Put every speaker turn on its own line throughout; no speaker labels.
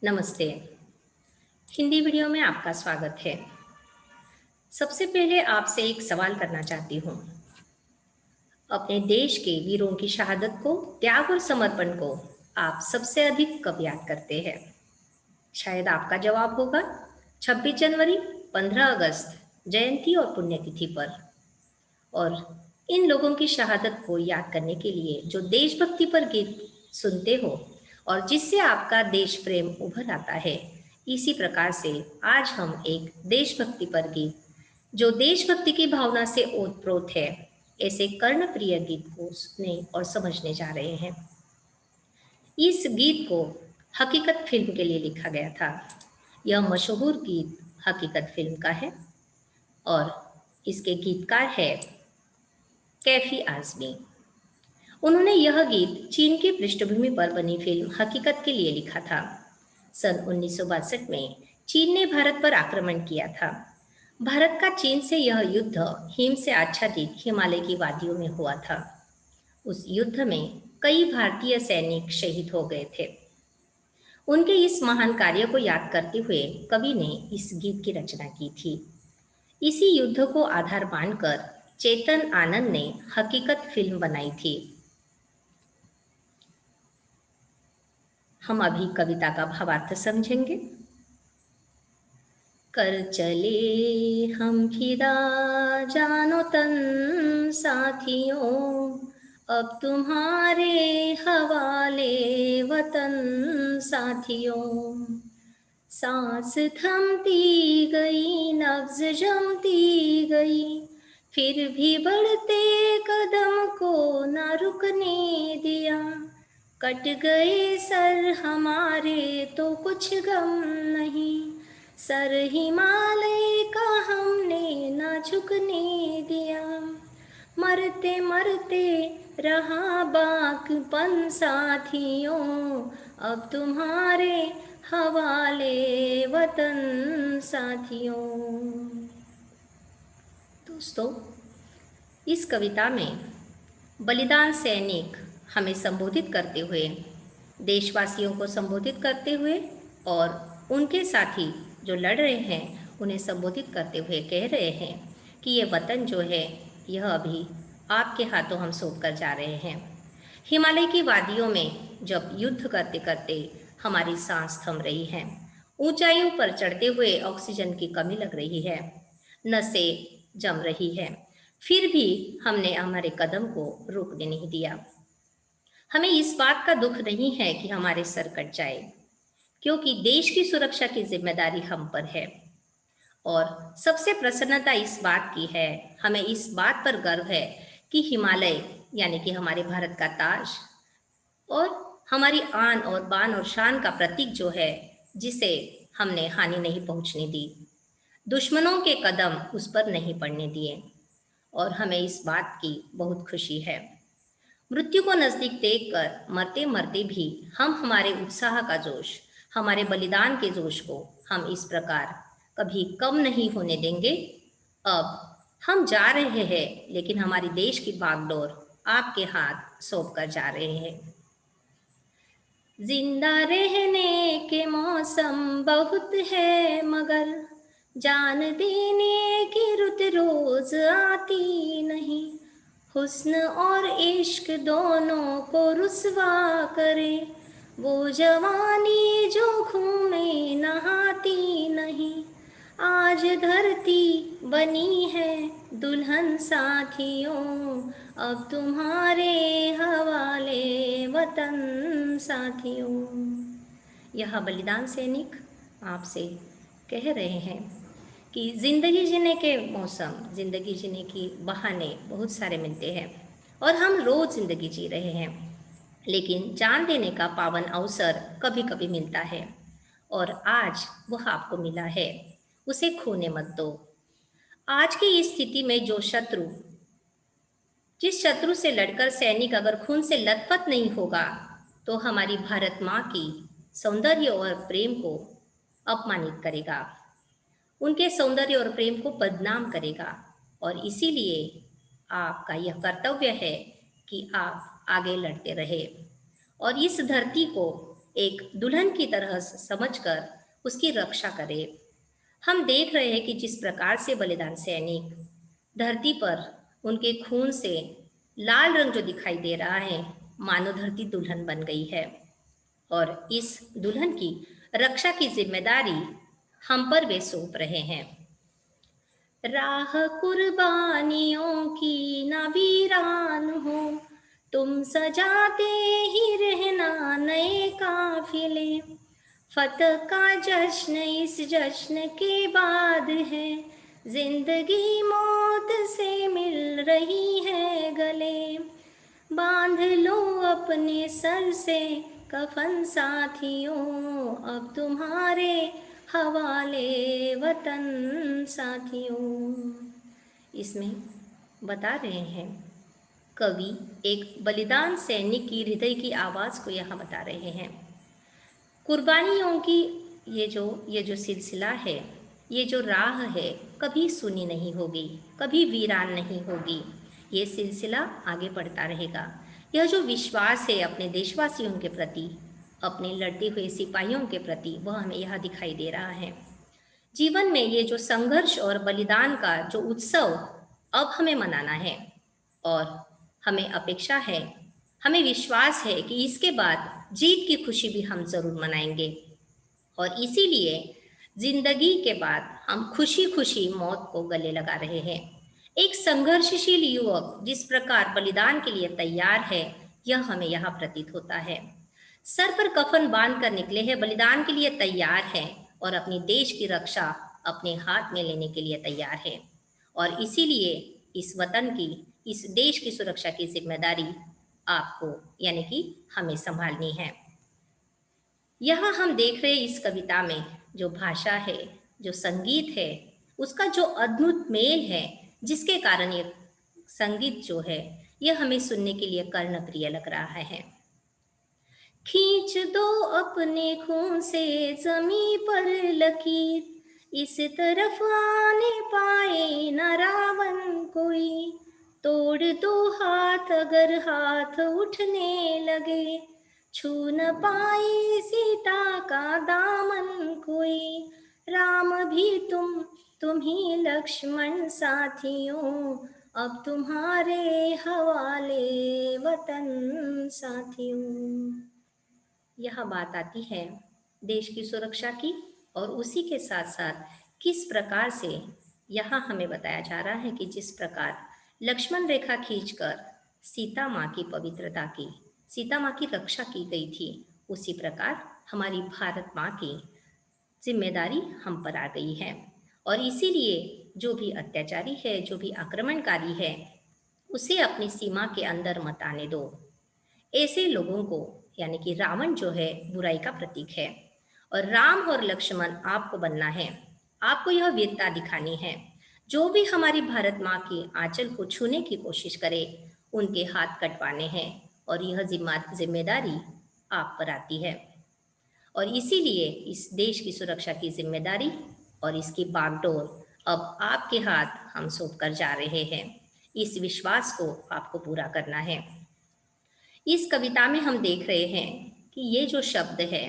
नमस्ते। हिंदी वीडियो में आपका स्वागत है। सबसे पहले आपसे एक सवाल करना चाहती हूँ। अपने देश के वीरों की शहादत को, त्याग और समर्पण को आप सबसे अधिक कब याद करते हैं? शायद आपका जवाब होगा 26 जनवरी, 15 अगस्त, जयंती और पुण्यतिथि पर। और इन लोगों की शहादत को याद करने के लिए जो देशभक्ति पर गीत सुनते हो और जिससे आपका देश प्रेम उभर आता है, इसी प्रकार से आज हम एक देशभक्ति पर गीत जो देशभक्ति की भावना से ओतप्रोत है, ऐसे कर्णप्रिय गीत को सुनने और समझने जा रहे हैं। इस गीत को हकीकत फिल्म के लिए लिखा गया था। यह मशहूर गीत हकीकत फिल्म का है और इसके गीतकार है कैफी आज़मी। उन्होंने यह गीत चीन की पृष्ठभूमि पर बनी फिल्म हकीकत के लिए लिखा था। सन 1962 में चीन ने भारत पर आक्रमण किया था। भारत का चीन से यह युद्ध हिम से आच्छादित हिमालय की वादियों में हुआ था। उस युद्ध में कई भारतीय सैनिक शहीद हो गए थे। उनके इस महान कार्य को याद करते हुए कवि ने इस गीत की रचना की थी। इसी युद्ध को आधार मानकर चेतन आनंद ने हकीकत फिल्म बनाई थी। हम अभी कविता का भावार्थ समझेंगे। कर चले हम फिदा जानो तन साथियों, अब तुम्हारे हवाले वतन साथियों। सांस थमती गई, नब्ज जमती गई, फिर भी बढ़ते कदम को न रुकने दिया। कट गए सर हमारे तो कुछ गम नहीं, सर हिमालय का हमने न झुकने दिया। मरते मरते रहा बाकपन साथियों, अब तुम्हारे हवाले वतन साथियों। दोस्तों, इस कविता में बलिदान सैनिक हमें संबोधित करते हुए, देशवासियों को संबोधित करते हुए और उनके साथी जो लड़ रहे हैं उन्हें संबोधित करते हुए कह रहे हैं कि ये वतन जो है यह अभी आपके हाथों हम सौंप कर जा रहे हैं। हिमालय की वादियों में जब युद्ध करते करते हमारी सांस थम रही है, ऊंचाइयों पर चढ़ते हुए ऑक्सीजन की कमी लग रही है, नसें जम रही है, फिर भी हमने हमारे कदम को रोकने नहीं दिया। हमें इस बात का दुख नहीं है कि हमारे सर कट जाए, क्योंकि देश की सुरक्षा की जिम्मेदारी हम पर है। और सबसे प्रसन्नता इस बात की है, हमें इस बात पर गर्व है कि हिमालय यानी कि हमारे भारत का ताज और हमारी आन और बान और शान का प्रतीक जो है, जिसे हमने हानि नहीं पहुंचने दी, दुश्मनों के कदम उस पर नहीं पड़ने दिए और हमें इस बात की बहुत खुशी है। मृत्यु को नजदीक देखकर मरते मरते भी हम हमारे उत्साह का जोश, हमारे बलिदान के जोश को हम इस प्रकार कभी कम नहीं होने देंगे। अब हम जा रहे हैं, लेकिन हमारी देश की बागडोर आपके हाथ सौंप कर जा रहे हैं। जिंदा रहने के मौसम बहुत है, मगर जान देने की रुत रोज आती नहीं। हुस्न और इश्क दोनों को रुसवा करे, वो जवानी जो घूमे नहाती नहीं। आज धरती बनी है दुल्हन साथियों, अब तुम्हारे हवाले वतन साथियों। यह बलिदान सैनिक आपसे कह रहे हैं कि ज़िंदगी जीने के मौसम, ज़िंदगी जीने की बहाने बहुत सारे मिलते हैं और हम रोज़ ज़िंदगी जी रहे हैं, लेकिन जान देने का पावन अवसर कभी कभी मिलता है और आज वह आपको मिला है, उसे खोने मत दो। आज की इस स्थिति में जिस शत्रु से लड़कर सैनिक अगर खून से लथपथ नहीं होगा, तो हमारी भारत माँ की सौंदर्य और प्रेम को अपमानित करेगा, उनके सौंदर्य और प्रेम को बदनाम करेगा। और इसीलिए आपका यह कर्तव्य है कि आप आगे लड़ते रहे और इस धरती को एक दुल्हन की तरह समझकर उसकी रक्षा करें। हम देख रहे हैं कि जिस प्रकार से बलिदान सैनिक धरती पर उनके खून से लाल रंग जो दिखाई दे रहा है, मानो धरती दुल्हन बन गई है। और इस दुल्हन की रक्षा की जिम्मेदारी हम पर वे सौंप रहे हैं। राह कुर्बानियों की न वीरान हो, तुम सजाते ही रहना नए काफिले। फतह का जश्न इस जश्न के बाद है, जिंदगी मौत से मिल रही है गले। बांध लो अपने सर से कफन साथियों, अब तुम्हारे हवाले वतन साथियों। इसमें बता रहे हैं कवि एक बलिदान सैनिक की हृदय की आवाज़ को यहाँ बता रहे हैं। कुर्बानियों की ये जो सिलसिला है, ये जो राह है, कभी सुनी नहीं होगी, कभी वीरान नहीं होगी। ये सिलसिला आगे बढ़ता रहेगा। यह जो विश्वास है अपने देशवासियों के प्रति, अपने लड़ते हुए सिपाहियों के प्रति, वह हमें यह दिखाई दे रहा है। जीवन में ये जो संघर्ष और बलिदान का जो उत्सव अब हमें मनाना है, और हमें अपेक्षा है, हमें विश्वास है कि इसके बाद जीत की खुशी भी हम जरूर मनाएंगे। और इसीलिए जिंदगी के बाद हम खुशी खुशी मौत को गले लगा रहे हैं। एक संघर्षशील युवक जिस प्रकार बलिदान के लिए तैयार है, यह हमें यहाँ प्रतीत होता है। सर पर कफन बांध कर निकले हैं, बलिदान के लिए तैयार हैं और अपनी देश की रक्षा अपने हाथ में लेने के लिए तैयार है। और इसीलिए इस वतन की, इस देश की सुरक्षा की जिम्मेदारी आपको यानी कि हमें संभालनी है। यहाँ हम देख रहे हैं इस कविता में जो भाषा है, जो संगीत है, उसका जो अद्भुत मेल है, जिसके कारण ये संगीत जो है यह हमें सुनने के लिए कर्णप्रिय लग रहा है। खींच दो अपने खून से जमी पर लकीर, इस तरफ आने पाए न रावण कोई। तोड़ दो हाथ अगर हाथ उठने लगे, छू न पाए सीता का दामन कोई। राम भी तुम ही लक्ष्मण साथियों, अब तुम्हारे हवाले वतन साथियों। यह बात आती है देश की सुरक्षा की, और उसी के साथ साथ किस प्रकार से यहाँ हमें बताया जा रहा है कि जिस प्रकार लक्ष्मण रेखा खींचकर सीता माँ की पवित्रता की, सीता माँ की रक्षा की गई थी, उसी प्रकार हमारी भारत माँ की जिम्मेदारी हम पर आ गई है। और इसीलिए जो भी अत्याचारी है, जो भी आक्रमणकारी है, उसे अपनी सीमा के अंदर मत आने दो। ऐसे लोगों को यानी कि रावण जो है बुराई का प्रतीक है, और राम और लक्ष्मण आपको बनना है, आपको यह वीरता दिखानी है। जो भी हमारी भारत माँ की आंचल को छूने की कोशिश करे, उनके हाथ कटवाने हैं, और यह जिम्मेदारी आप पर आती है। और इसीलिए इस देश की सुरक्षा की जिम्मेदारी और इसकी बागडोर अब आपके हाथ हम सौंप कर जा रहे हैं। इस विश्वास को आपको पूरा करना है। इस कविता में हम देख रहे हैं कि ये जो शब्द है,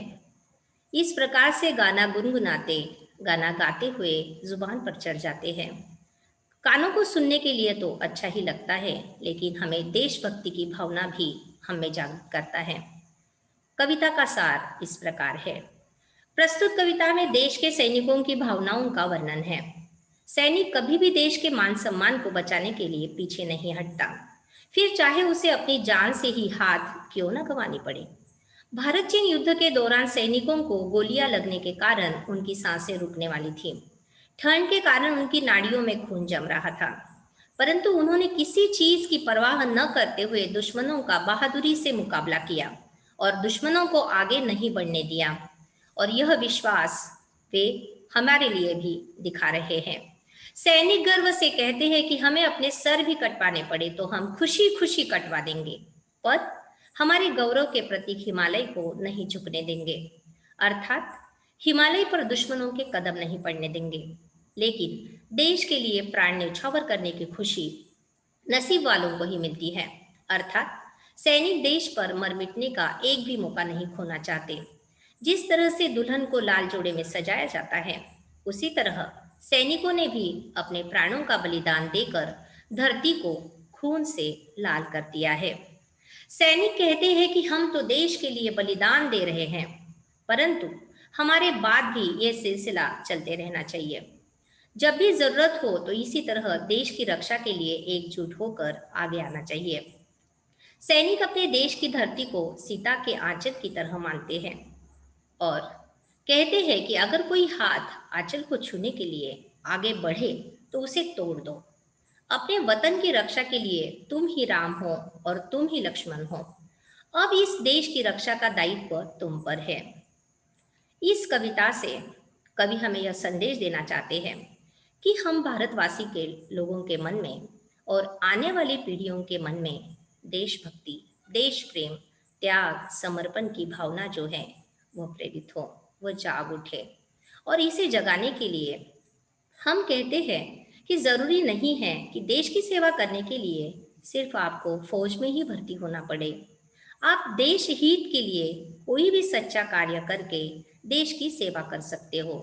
इस प्रकार से गाना गुनगुनाते, गाना गाते हुए जुबान पर चढ़ जाते हैं। कानों को सुनने के लिए तो अच्छा ही लगता है, लेकिन हमें देशभक्ति की भावना भी हमें जागृत करता है। कविता का सार इस प्रकार है। प्रस्तुत कविता में देश के सैनिकों की भावनाओं का वर्णन है। सैनिक कभी भी देश के मान सम्मान को बचाने के लिए पीछे नहीं हटता, फिर चाहे उसे अपनी जान से ही हाथ क्यों न गंवानी पड़े। भारत चीन युद्ध के दौरान सैनिकों को गोलियां लगने के कारण उनकी सांसें रुकने वाली थी। ठंड के कारण उनकी नाड़ियों में खून जम रहा था, परंतु उन्होंने किसी चीज की परवाह न करते हुए दुश्मनों का बहादुरी से मुकाबला किया और दुश्मनों को आगे नहीं बढ़ने दिया। और यह विश्वास वे हमारे लिए भी दिखा रहे हैं। सैनिक गर्व से कहते हैं कि हमें अपने सर भी कटवाने पड़े तो हम खुशी खुशी कटवा देंगे, पर हमारे गौरव के प्रतीक हिमालय को नहीं झुकने देंगे, अर्थात हिमालय पर दुश्मनों के कदम नहीं पड़ने देंगे। लेकिन देश के लिए प्राण न्यौछावर करने की खुशी नसीब वालों को ही मिलती है, अर्थात सैनिक देश पर मर मिटने का एक भी मौका नहीं खोना चाहते। जिस तरह से दुल्हन को लाल जोड़े में सजाया जाता है, उसी तरह सैनिकों ने भी अपने प्राणों का बलिदान देकर धरती को खून से लाल कर दिया है। सैनिक कहते हैं कि हम तो देश के लिए बलिदान दे रहे हैं, परंतु हमारे बाद भी ये सिलसिला चलते रहना चाहिए। जब भी जरूरत हो तो इसी तरह देश की रक्षा के लिए एकजुट होकर आगे आना चाहिए। सैनिक अपने देश की धरती को सीता के आंचल की तरह मानते हैं और कहते हैं कि अगर कोई हाथ आंचल को छूने के लिए आगे बढ़े तो उसे तोड़ दो। अपने वतन की रक्षा के लिए तुम ही राम हो और तुम ही लक्ष्मण हो। अब इस देश की रक्षा का दायित्व तुम पर है। इस कविता से कवि हमें यह संदेश देना चाहते हैं कि हम भारतवासी के लोगों के मन में और आने वाली पीढ़ियों के मन में देशभक्ति, देश प्रेम, त्याग, समर्पण की भावना जो है वह प्रेरित हो, वह जाग उठे। और इसे जगाने के लिए हम कहते हैं कि जरूरी नहीं है कि देश की सेवा करने के लिए सिर्फ आपको फौज में ही भर्ती होना पड़े। आप देश हित के लिए कोई भी सच्चा कार्य करके देश की सेवा कर सकते हो।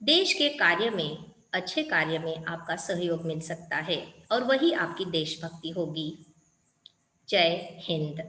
देश के कार्य में, अच्छे कार्य में आपका सहयोग मिल सकता है और वही आपकी देशभक्ति होगी। जय हिंद।